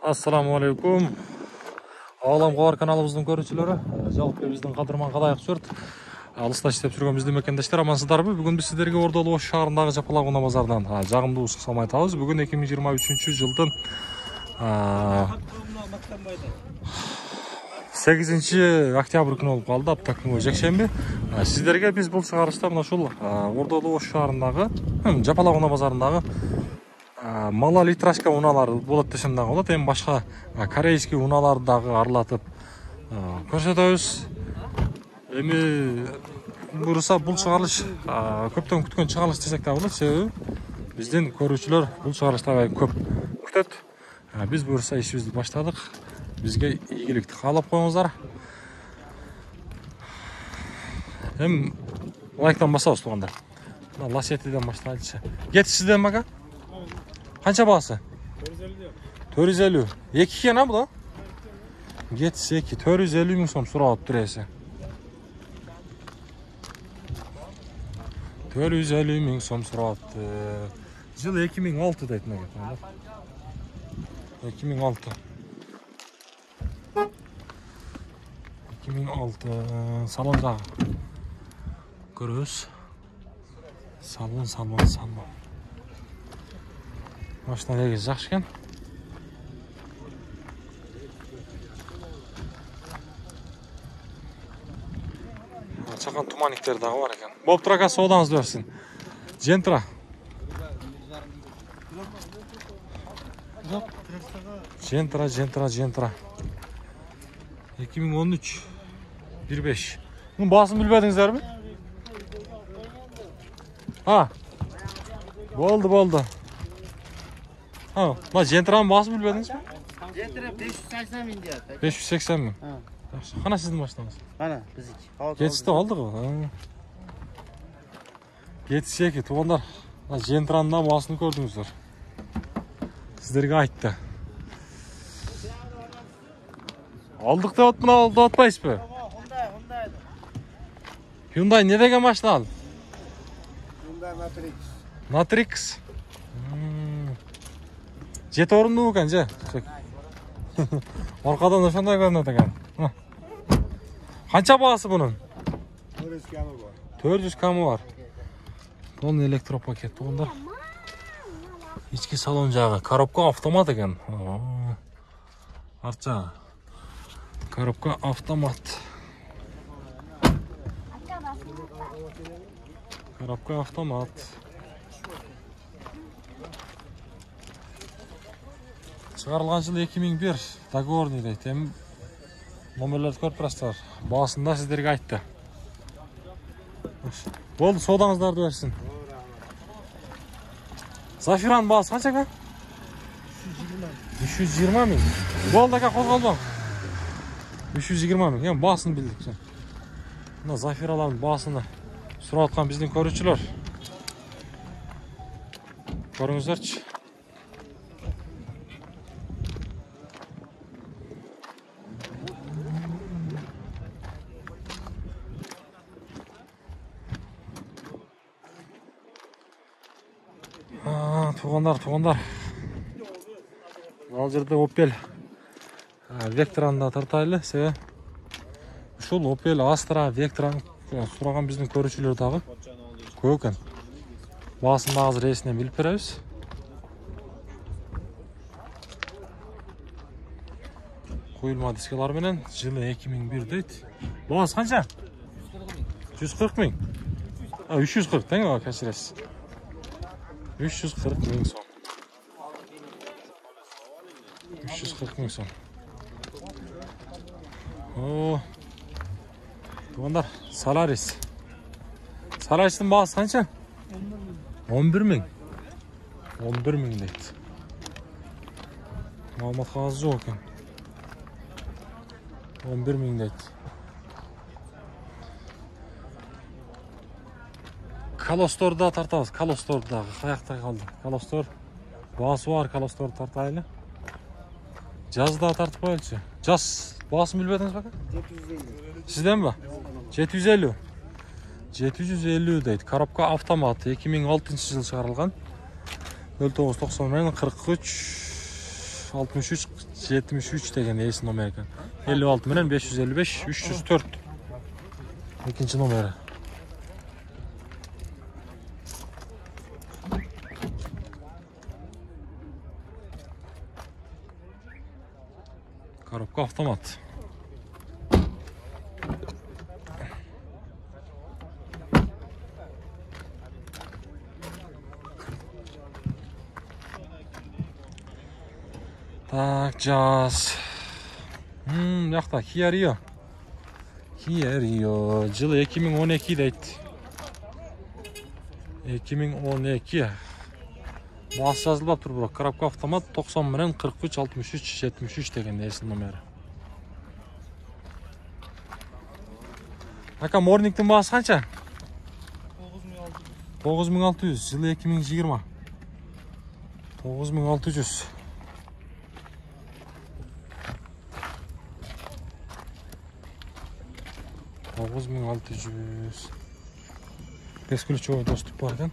Assalamu alaikum. Ağlam Qoğar kanalımыздың көрүүчүлөрү, жалпы биздин кадырман калайык сүрт. Алыста иштеп жүргөн биздин мекендештер амансыздарбы? Бүгүн биз сиздерге Ордолуу Ош шаарындагы Жапалак унаа базарынан жагымдуу ушкусам айтабыз. Бүгүн 2023 жылдын 8 октябрь күнү болуп калды, апта күнү жекшемби. Сиздерге биз бул чыгарышта мына ушул Ордолуу Ош шаарындагы Жапалак унаа базарындагы мала литрашка унаалар болот десем дагы болот. Эми башка корейский унааларды дагы аралатып көрсөтөбүз. Эми буюрса бул чыгарылыш көптөн күткөн чыгарылыш десек да болот. Себеби биздин көрүүчүлөр бул чыгарылышты аябай көп күтөт. Биз буюрса ишибизди баштадык. Бизге ийгиликти каалап коюңуздар. Эми лайктан басабыз туугандар. Ласетиден баштайлычы. Кетишсизден бака? Қанша бағасы? 450. 2 екен а бұл? Кетіс 2. 450 мың сом сұрап тұресі. 450 мың сом сұрапты. Жылы 2006 дейтін әкет. 2006. 2006. Салон жағы. Көрөз. Салон. Машина негізі жақсы екен. Чақан туманиктер дағы бар екен. Болып тұр ака, соғданызды өрсін. Жентра. Жентра. 2013. 15. Бұның басын білбедіңіздер бі? Болды. Ма Жентранын басын білбедіңіз бе? Жентра 580 мың deyapti. 580 мың. Қана сіздің машинаңыз? Қана, біздікі. Кетісті қалды ғой. Кетісі еке, туғандар. Жентранның басын көрдіңіздер. Сіздерге айтты. Алдық деп отпын, алды отпайсыз бе? Hyundai не деген машина ал? Hyundai Matrix. Жеті орынды өкен, же? Орқадан ошандай көрінеді екен. Қанша бағасы бұның? 400 камы бар. Бұл электропакет тұғындар. Ички салон жағы. Коробка автомат екен. Арт жағы. Коробка автомат. Шығарылған жылы 2001 договорный дейді. Номерлерді көріп тұрастар. Басында сіздерге айтты. Болды, содаңыздарды берсін. Зафиран бағасы қанша ка? 320 мың. Болды ака, қозғалбаң. 320 мың. Ең басын білдік. Зафиралардың басыны сұрап атқан біздің көрушілер. Көріңіздерші. Туғандар. Ал жерде Opel Vectra'ны да тартайлы. Ушул Opel Astra Vectra'ны сұраған біздің көрушілер дағы көп екен. Басында азыр рейсінен біліп береміз. Қойылма дискалар менен жылы 2001 дейді. Бағасы қанша? 140 мың. 340 теңге кәсіресіз. 340 мың сом. 340 мың сом. Туғандар, Solaris. Solaris'in бағасы қанша? 11 мың. 11 мың дейді. Малмат қағазы жоқ екен. 11 мың дейді. Колосторда тартабыз. Колостордағы қаяқта қалды. Колостор бағасы бар, Колосторды тартайлы. Жазда тартып қойылшы. Жаз бағасын білбедіңіз бака? 750. Сізден ба? 750. 750 дейді. Коробка автоматы 2006 жыл шығарылған. 0990 43 63 73 деген ээсинин номери экен. 56 менен 555 304. Экинчи номери. Коробка автомат. Так, жаз. Жақта Kia Rio. Kia Rio. Жылы 2012 дейт. 2012. Басы жазылып тұр бірақ. Коробка автомат 90 менен 43 63 73 деген ээсинин номери. Ака, Morning'тің басы қанша? 9600. Жылы 2020. 9600. Бесключевой доступ бар екен.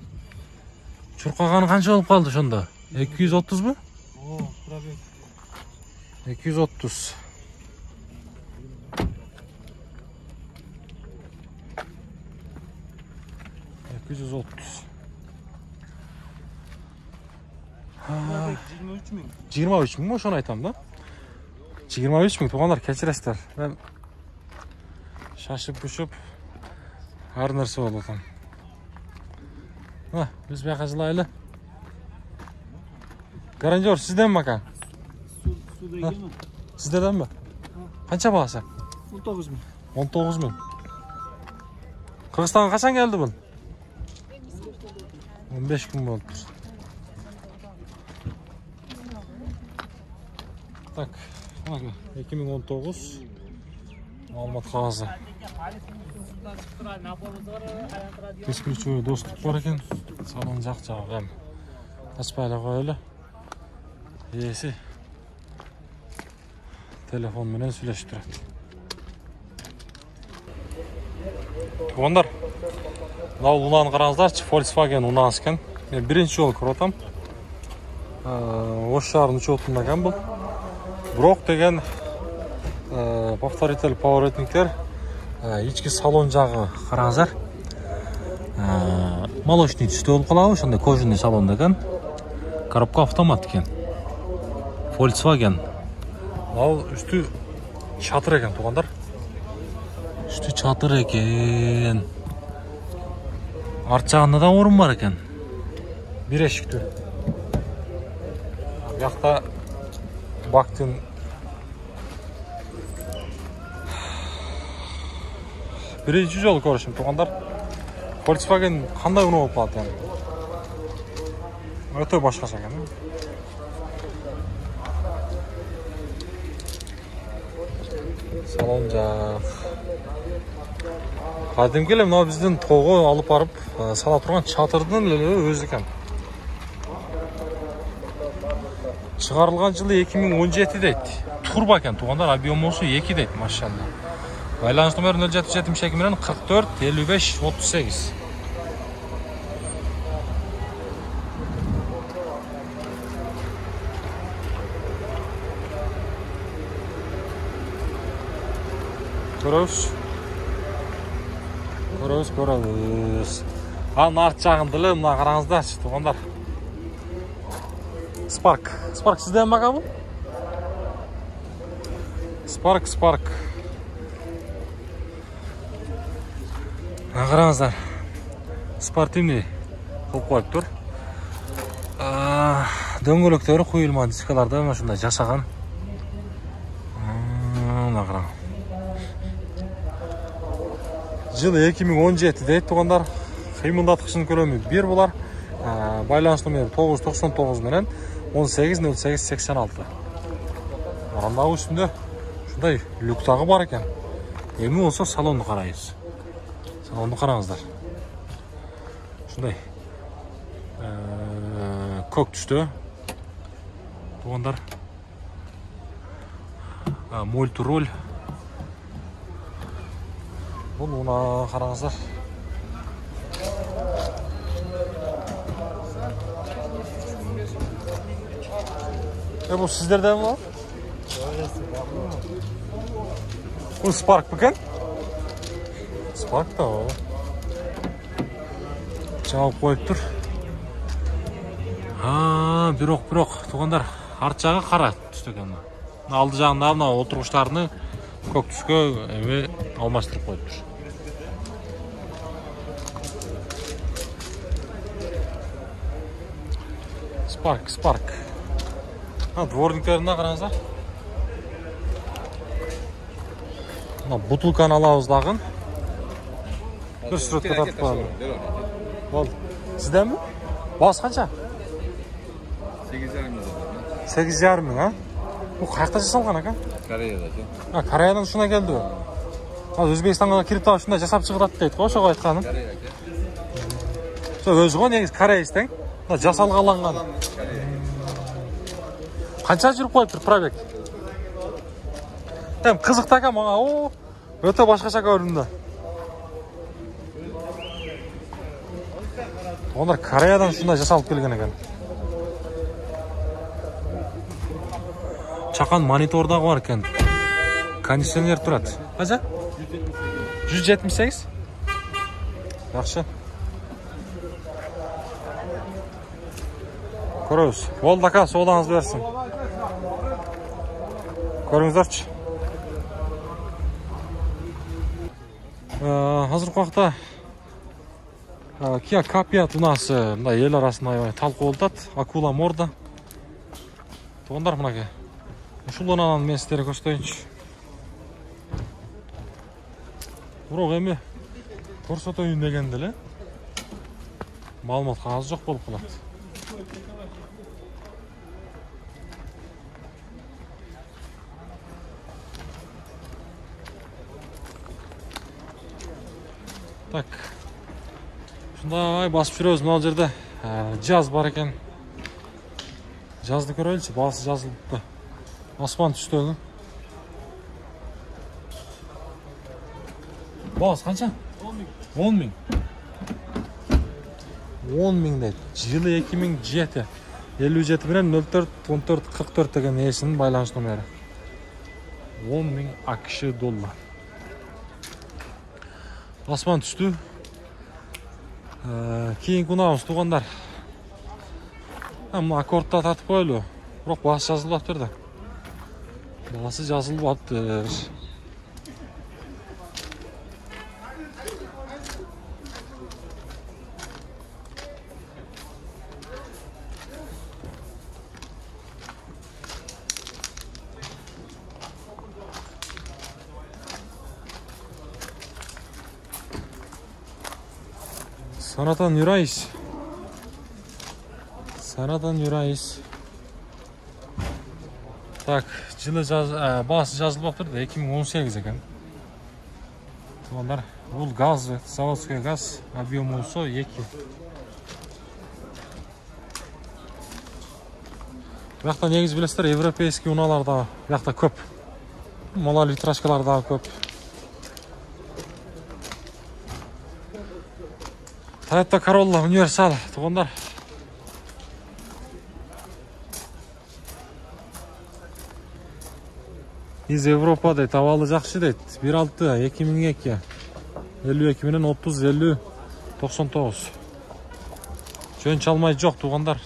Чуркаганы канча болуп калды ошондо? 230 бу? О, пробег. 230. Пробег 23 миң. 23 миң ошону айтам да. 23 миң туугандар, кечиресиздер. Мен шашып бушуп ар нерсе болуп атам. Биз бияка жылайлы. Гарантер сизденби ака? Суда экенмин. Сиздерденби? Канча баасы? 19 миң. 19 миң. Кыргызстанга качан келди бул? 15 күн болуптур. Так, 2019 маалымат кагазы. Бесключевой доступ бар экен. Салон жак-жагы эм. Ачпай эле коелу. Ээси телефон менен сүйлөшүп турат. Туугандар, мына унааны караңыздарчы, Volkswagen унаасы экен. Мен биринчи жолу көрүп атам. Ош шаарынын учетунда экен бул. Бирок деген повторитель пауэрлингтер ички салон жагы караңыздар. Молочный түстө болуп калабы, ошондой кожаный салон экен. Коробка автомат экен. Volkswagen. Ал үстү чатыр экен, туугандар. Үстү чатыр экен. Арт жагында да орун бар экен. Бир эшиктүү. Бuyakta baktım. Birinci жолу көрүшүм, туугандар. Volkswagen кандай унаа болуп калат эми? Өтө башкача экен. Салон жак. Кадимки эле мына биздин тоого алып барып сала турган чатырдын эле өзү экен. Чыгарылган жылы 2017 дейт. Турбо экен, туугандар, объемусу 2 дейт, машалла. Байланыш номери 0772 менен 44 55 38. Көрөбүз. Анын арт жагында эле мына караңыздарчы, туугандар. Spark sizden mi bu? Spark. Қараңыздар. Спортивный қылып қойып тұр. Дөңгөлөктөрү куюлма дискаларды мына ушундай жасаган. Мына караң. Жылы 2017 дейт, туугандар. Кыймылдаткычынын көлөмү 1 булар. Байланыш номери 999 менен 180886. Анда үстүндө ушундай люктагы бар экен. Эми болсо салонду карайбыз. Салонду караңыздар. Ушундай көк түстө. Туугандар. Мультироль. Бул мына караңыздар. Bu sizlerde mi var? Bu Spark mı? Spark da o. Cevap koyup dur. Ha, бирок, туғандар, арт жағы қара түсті екен. Алды жағында мына отырғыштарыны көк түске алмастырып қойып тұр. Spark. Дворниктеріне қараңыздар. Бутылканы алауыздағын. Bir suratga tatib qo'yadi. Bo'ldi. Sizdanmi? Bos qancha? 8,5 ming, ha? Bu qayerda jasalgan ekan? Koreyada. Ha, Koreyadan shuna keldi u. Hozir O'zbekistonga kirib turib shunda jasab chiqaradi deydi, o'sha aytganim. Shu o'zi-ku negiz koreysdan, jasalganlangan. Qancha yurib qo'yibdir probek? Ham qiziqda ekan menga, o, o'ta boshqacha ko'rindi. Onlar Koreyadan shunday jasalib kelgan ekan. Chaqan monitorda var ekan. Konditsioner turadi. Qancha? 178. Yaxshi. Ko'ramiz. Bo'ldi aka, sog'lig'ingiz bersin. Ko'ringizlarchi. Hozirgi vaqtda Kia Capiat у нас мындай ел арасында талқыланады. Акула морда. Туғандар мынаке. Ушуланан мен сіздерге көрсөтөйүнчү. Бирок эми көрсөтөйүн дегенде эле маалымат аз жок болуп калат. Так. Шундай басып жүрөбүз мына жерде. Жаз бар экен. Жазды көрөлүчү, басы жазылыпты. Аспан түстөгү. Бас канча? 10 миң. 10 миң дейт. Жылы 2007. 57 менен 04 14 44 деген эсинин байланыш номери. 10 миң АКШ доллар. Аспан түстү. Кийинки унаабыз туғандар. Мына аккордта тартып коелу. Бирок басы жазылбаптыр да. Басы жазылбаптыр. Санатан Юрайс. Так, жылы басы жазылбаптыр да 2018 экен. Туғандар, бул газ, заводской газ, объемы болсо 2. Бияқта негиз билесиздер, европейский уналар да бияқта көп. Мала литрашкалар да көп. Toyota Corolla Universal туғандар. Из Европа дейт, авалы жакшы дейт. 1.6 2002. 52 менен 30 50 99. Жөн чалмай жок туғандар.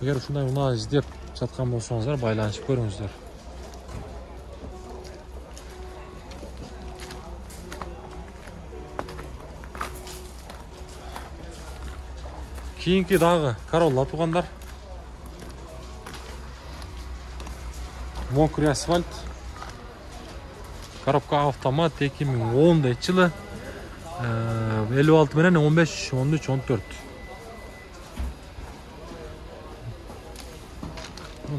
Эгер ушундай унаа издеп жаткан болсоңуздар, байланышып көрүңүздөр. Кийинки дагы Corolla туғандар. Мокрый асфальт. Коробка автомат 2010 дейт жылы. 56 менен 15 13 14.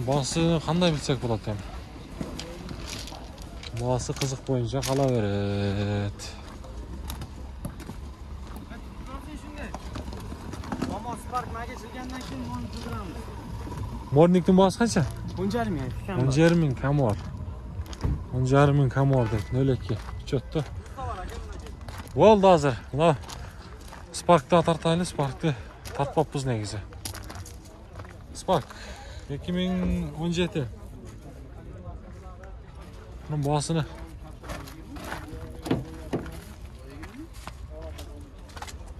Басы кандай билсек болот эми. Басы кызык боюнча кала берет. Morning'in bası kaça? 10,5 ming. 10,5 ming kam var. 10,5 ming kam var deyip. Öyle ki. Çöttü. Oldu hazır. Spark'ta tartaylı. Spark'ta tartmapız ne güzel. Spark. 2017. Bunun boğasını.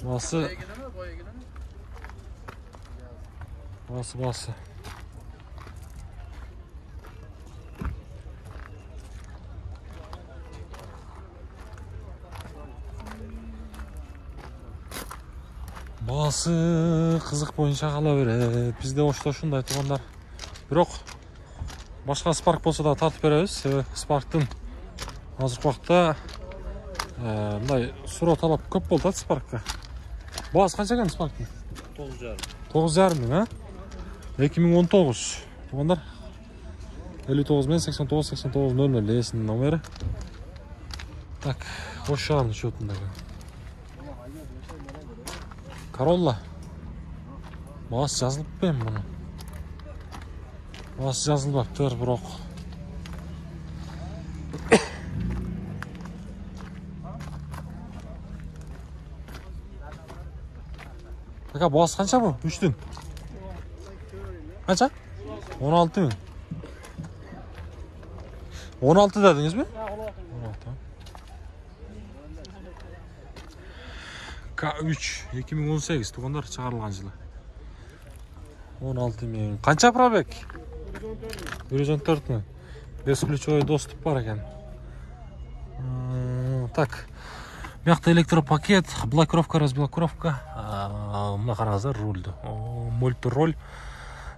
Boğası. Boğası. Bağısı kızık boyunca kala berет. Bizde oşta ушундай туугандар. Бирок башка Spark болсо да тартып беребиз. Себеби Spark'тын азыркы убакта мындай суроо талап көп болду да Spark'ка. Bağısı канча экен Spark'тын? 9,5. 9,5 миң, а? 2019. Туугандар 59 мен 89 89 00 эсинин номери. Так, Ош шаарынын счетундагы. Corolla. Bağısı жазылып ben bunu. Bağısı жазылбаптыр, бирок. Aka bağısı kança bu? 3'tün. Kança? 16 mı? 16 dediniz mi? 16. K3 2018 тугандар чыгарылган жылы. 16 миң. Канча пробег? 114 миң. Бесключевой доступ бар экен. Так. Бuyakta электропакет, блокировка, разблокировка. Мына караңыздар, рульді. Мультироль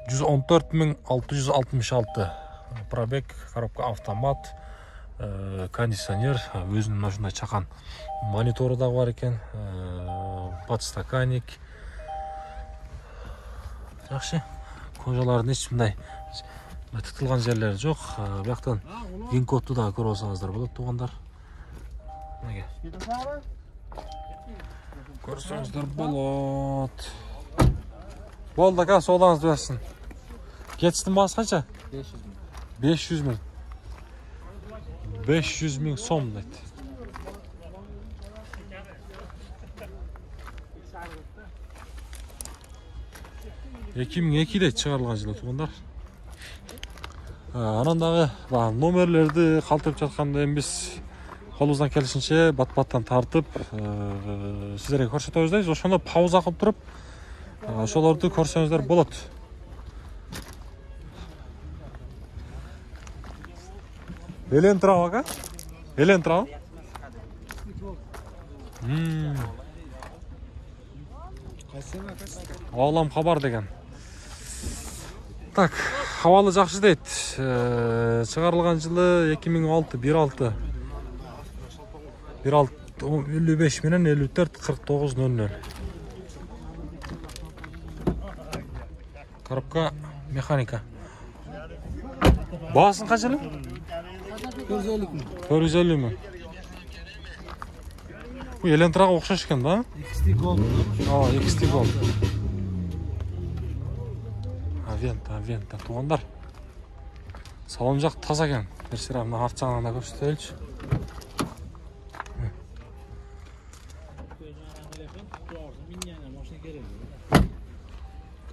114.666. Пробег, коробка автомат, кондиционер, өзүнүн ушундай чакан монитору да бар экен. Подстаканник. Жакшы. Кожалардын эч мындай тытылган жерлери жок. Бuyактан ген кодду да көрүп алсаңыздар болот, туугандар. Мына көрсөңүздөр болот. Болду ака, соолугуңузду берсин. Кетиштин баасы канча? 500 миң. 500 миң сом дейт. Эки миң экиде чыгарылган жылы, туугандар. Анан дагы номерлерди калтырып жатканда эми биз колубуздан келишинче бат-баттан тартып сиздерге көрсөтөбүз дейбиз. Ошондо пауза кылып туруп ошолорду көрсөңүздөр болот. Элентрау ака? Элентрау? Алам хабар деген. Так, хабалы жакшы дейт. Чыгарылган жылы 2006, 55 менен 54 49 00. Коробка механика. Баасын канчалык? 450 миң. 450 миң. Bu Elentra'ga okşaş eкен da? XT Gold. XT Gold. Aventa, тугандар. Салон жак таза экен. Берсер мына арт жагынан да көрсөтөлүчү.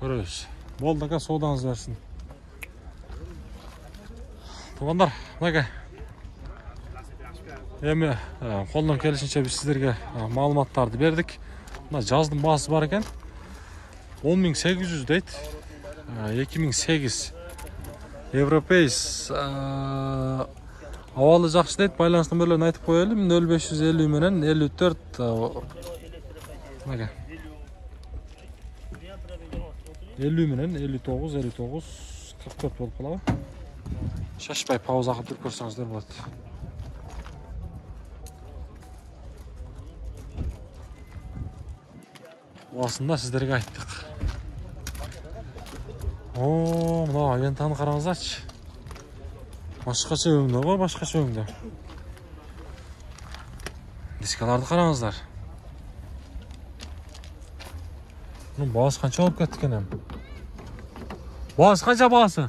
Көрөбүз. Болду ака, соодаңыз берсин. Тугандар, мына эми колдон келишинче биз сиздерге маалыматтарды бердик. Мына жаздын баасы бар экен. 10.800 дейт. 2008 Европейс абалы жакшы дейт. Байланыш номерлерин айтып коелу. 0550 менен 54 мага 50 менен 59 44 болуп калабы. Шашпай пауза кылып туруп көрсөңүздөр болот. Aslında sizlerge ayttık. Mına Aventa'nı karаңыздарчы. Башкача өңдө го, башкача өңдө. Дискаларды караңыздар. Bunun bağısı kança olup kettik enem? Bağısı kança bağısı?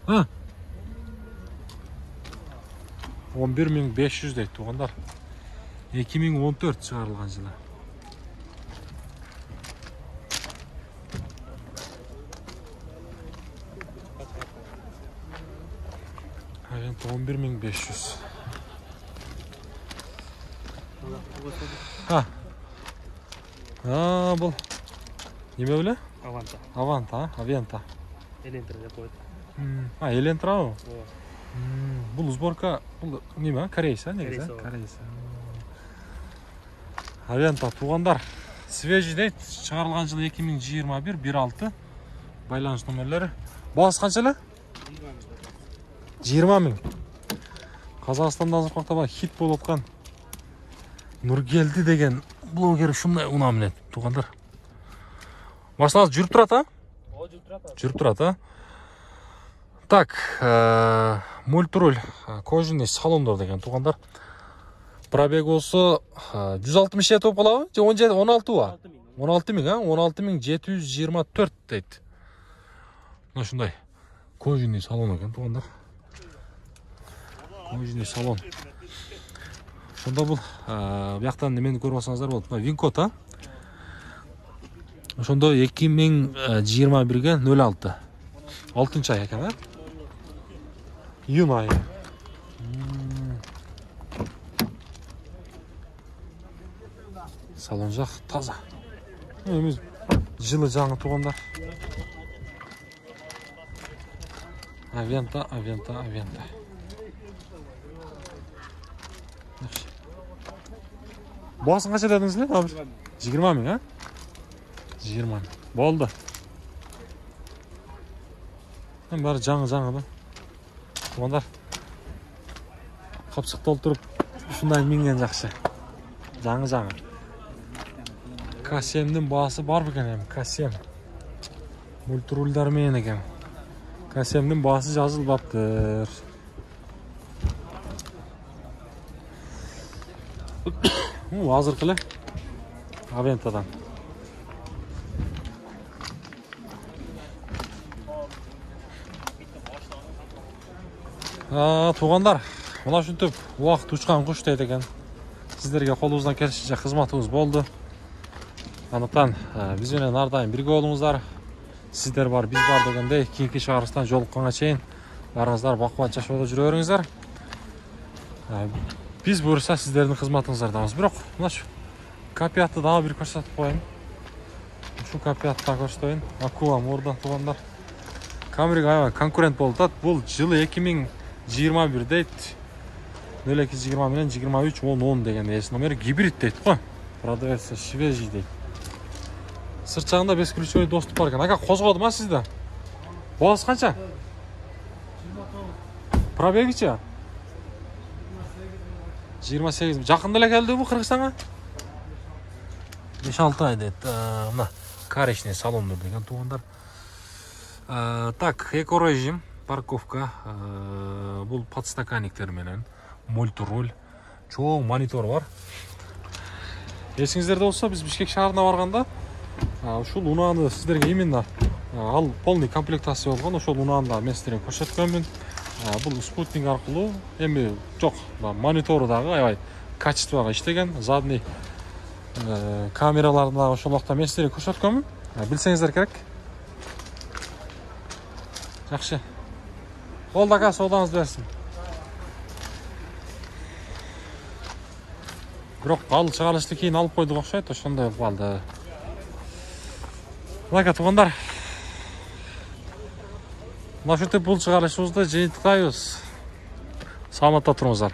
Ha? 11.500 deydi tuğanlar. 2014 çıkarılgan жылы. 11.500. Ha. Ha, бұл. Неме біле? Аванта. Аванта, Авента. Элентра деп қойды. А, Элентра о. О. Бұл сборка, бұл неме? Корейса, негізі? Корейса. Корейса. Авента туғандар. Свежий дейді, шығарылған жылы 2021, 1.6. Байланыс номерлері. Бағасы қаншалы? 20.000. Қазақстанда азыр уақытта хит болып отқан Нұргелді деген блогер шындай ұна мінеді, туғандар. Машинасы жүріп тұрады, а? О, жүріп тұрады. Жүріп тұрады, а? Так, мультируль кожаный салондар деген туғандар. Пробег осы 160 болып қалады, 16 ба? 16.000, а? 16.724 дейді. Мына шындай кожаный салон екен туғандар. Кожаный салон. Сонда бұл бұяқтан немені көріп алсаңыздар болды. Винкот, а? Сонда 2021-ге 06. 6-ай екен, а? Июн айы. Салон жақ таза. Жылы жаңы туғандар. Авента. Бағасын қанша дедіңіз бе? 20.000, а? 20.000. Болды. Бәрі жаңы да. Туғандар. Қапсық толтырып, шындай минген жақшы. Жаңы. К7-дің бағасы бар бекен, К7. Мультирульдармен екен. К7-дің бағасы жазылбаптыр. Азыр қылы Авентадан. Туғандар, мұна шүнтіп уақыт ұшқан құш дейді екен. Сіздерге қолыңыздан келішінше қызматыңыз болды. Анықтан бізбенен ардайым бірге болыңыздар. Сіздер бар, біз бар дегенде кейінгі шығарыстан жолыққанға шейін барыңыздар, бақуат жашауда жүре беріңіздер. Biz бұйырса сіздердің қызматыңыздардамыз. Бірақ, мұнашы копиятты дағы бір көрсетіп қойын. Шу копиятты көрсетіп. Акула морда туғандар. Камрик айва конкурент болды. Бұл жылы 2021 дейді. 0220 менен 23 10 деген есі номері гибрид дейді қой. Продавец свежий дейді. Сырт жағында 5 ключевой доступ бар екен. Ака қозғады ма сізді? Бағасы қанша? 29. Пробеги ше? 28. Жақында эле келди бу Кыргызстанга? 5-6 ай дейт. Мына коричневый салондар деген туғандар. Так, эко-режим, парковка, бул подстаканниктер менен, мультируль, чоң монитор бар. Есіңіздерде болса, біз Бишкек шаарына барганда, ушул унааны сіздерге именно ал полный комплектация болгон, ошол унааны да мен сіздерге көрсөткөнмүн. Бұл спутник арқылы, эми жоқ, монитору дагы аябай качествоға иштеген, задний камераларын дагы ошол убакта мен сіздерге көрсөткөнмүн. Билсеңиздер керек. Жакшы. Болду ака, соодаңыз берсин. Бирок ал чыгарылышты кийин алып койдук окшойт, ошондой болуп калды. Ака туугандар. Ушинтип бул чыгарылышыбызды жыйынтыктайбыз. Саламатта туруңуздар.